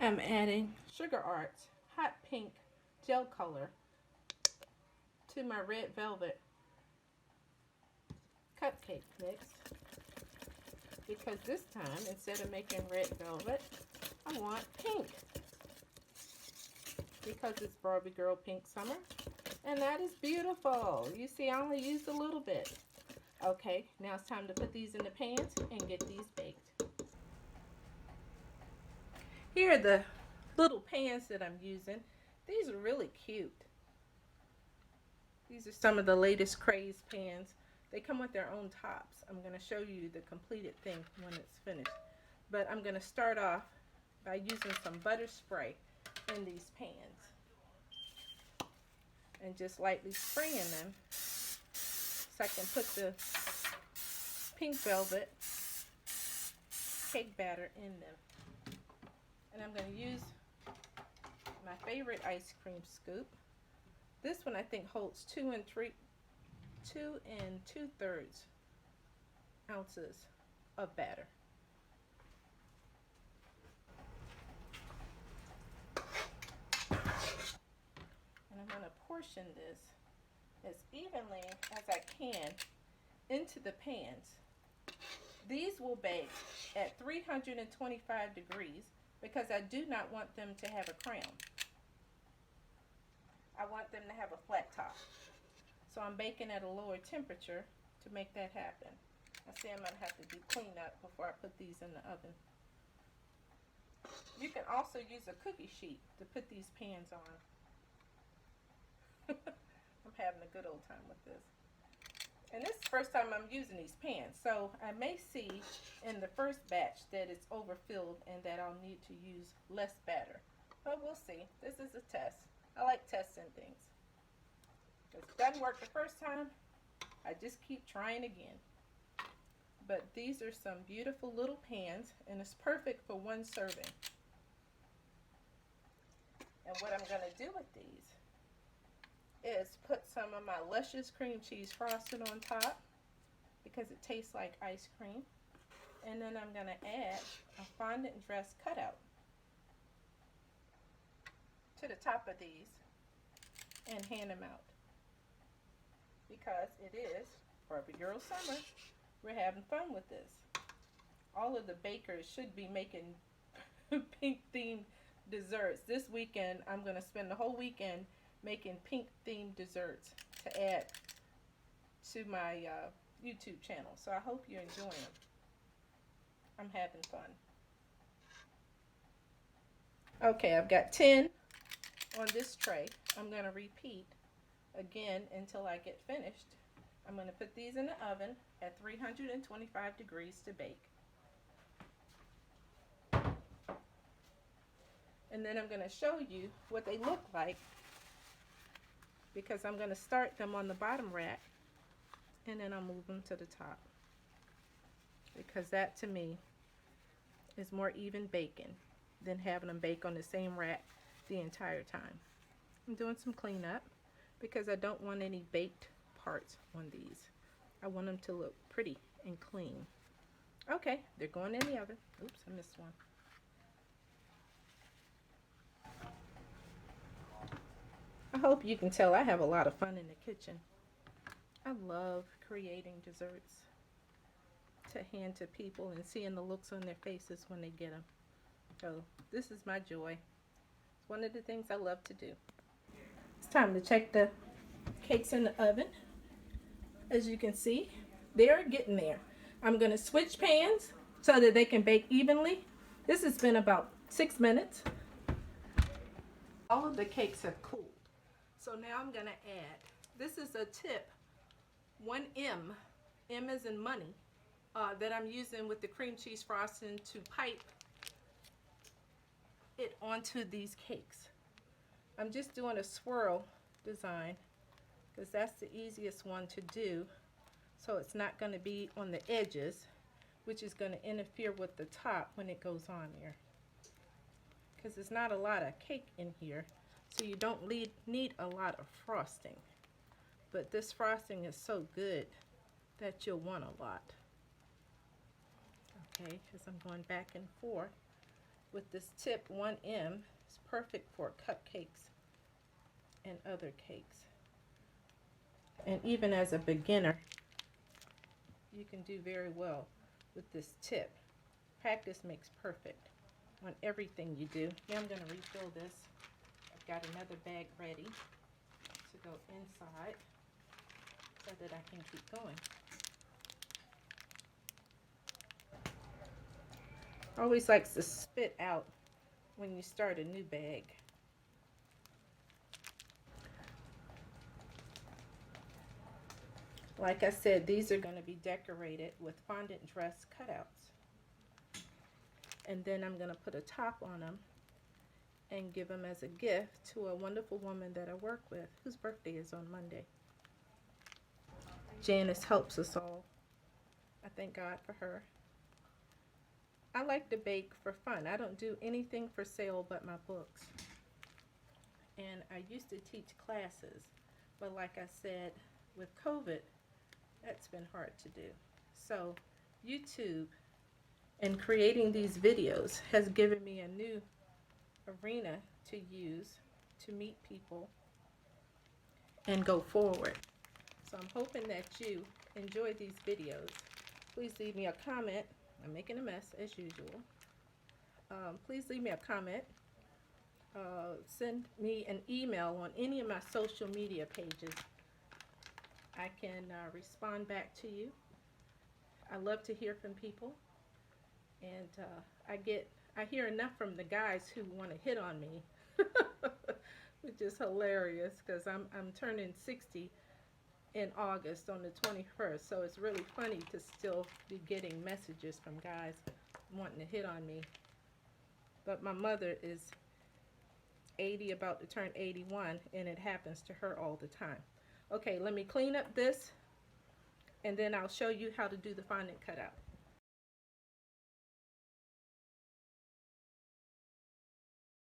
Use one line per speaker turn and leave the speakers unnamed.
I'm adding Sugar Arts Hot Pink Gel Color to my red velvet cupcake mix, because this time, instead of making red velvet, I want pink, because it's Barbie Girl Pink Summer, and that is beautiful. You see, I only used a little bit. Okay, now it's time to put these in the pans and get these baked. Here are the little pans that I'm using. These are really cute. These are some of the latest craze pans. They come with their own tops. I'm going to show you the completed thing when it's finished. But I'm going to start off by using some butter spray in these pans. And just lightly spraying them so I can put the pink velvet cake batter in them. And I'm going to use my favorite ice cream scoop. This one I think holds 2 2² ounces of batter. And I'm going to portion this as evenly as I can into the pans. These will bake at 325 degrees because I do not want them to have a crown. I want them to have a flat top. So I'm baking at a lower temperature to make that happen. I see I'm going to have to do cleanup before I put these in the oven. You can also use a cookie sheet to put these pans on. I'm having a good old time with this. And this is the first time I'm using these pans, so I may see in the first batch that it's overfilled and that I'll need to use less batter. But we'll see. This is a test. I like testing things. If it doesn't work the first time, I just keep trying again. But these are some beautiful little pans, and it's perfect for one serving. And what I'm going to do with these is put some of my luscious cream cheese frosting on top because it tastes like ice cream. And then I'm going to add a fondant dress cutout to the top of these and hand them out. Because it is Barbie Girl Summer. We're having fun with this. All of the bakers should be making pink themed desserts. This weekend, I'm going to spend the whole weekend making pink themed desserts to add to my YouTube channel. So I hope you're enjoying them. I'm having fun. Okay, I've got 10 on this tray. I'm going to repeat again until I get finished. I'm going to put these in the oven at 325 degrees to bake. And then I'm going to show you what they look like, because I'm going to start them on the bottom rack and then I'll move them to the top, because that to me is more even baking than having them bake on the same rack the entire time. I'm doing some cleanup because I don't want any baked parts on these. I want them to look pretty and clean. Okay, they're going in the oven. Oops, I missed one. I hope you can tell I have a lot of fun in the kitchen. I love creating desserts to hand to people and seeing the looks on their faces when they get them. So this is my joy. It's one of the things I love to do. It's time to check the cakes in the oven. As you can see, they're getting there. I'm going to switch pans so that they can bake evenly. This has been about 6 minutes. All of the cakes have cooled. So now I'm going to add, this is a tip, 1M, M as in money, that I'm using with the cream cheese frosting to pipe it onto these cakes. I'm just doing a swirl design because that's the easiest one to do, so it's not going to be on the edges, which is going to interfere with the top when it goes on there, because there's not a lot of cake in here, so you don't need a lot of frosting. But this frosting is so good that you'll want a lot. Okay, because I'm going back and forth with this tip 1M. It's perfect for cupcakes and other cakes. And even as a beginner, you can do very well with this tip. Practice makes perfect on everything you do. Now I'm going to refill this. I've got another bag ready to go inside so that I can keep going. Always likes to spit out when you start a new bag. Like I said, these are going to be decorated with fondant dress cutouts. And then I'm going to put a top on them and give them as a gift to a wonderful woman that I work with whose birthday is on Monday. Janice helps us all. I thank God for her. I like to bake for fun. I don't do anything for sale but my books. And I used to teach classes, but like I said, with COVID, that's been hard to do. So YouTube and creating these videos has given me a new arena to use to meet people and go forward. So I'm hoping that you enjoy these videos. Please leave me a comment. I'm making a mess as usual. Please leave me a comment. Send me an email on any of my social media pages. I can respond back to you. I love to hear from people, and I hear enough from the guys who want to hit on me, which is hilarious because I'm turning 60 in August on the 21st, so it's really funny to still be getting messages from guys wanting to hit on me. But my mother is 80, about to turn 81, and it happens to her all the time. Okay, let me clean up this, and then I'll show you how to do the fondant cutout.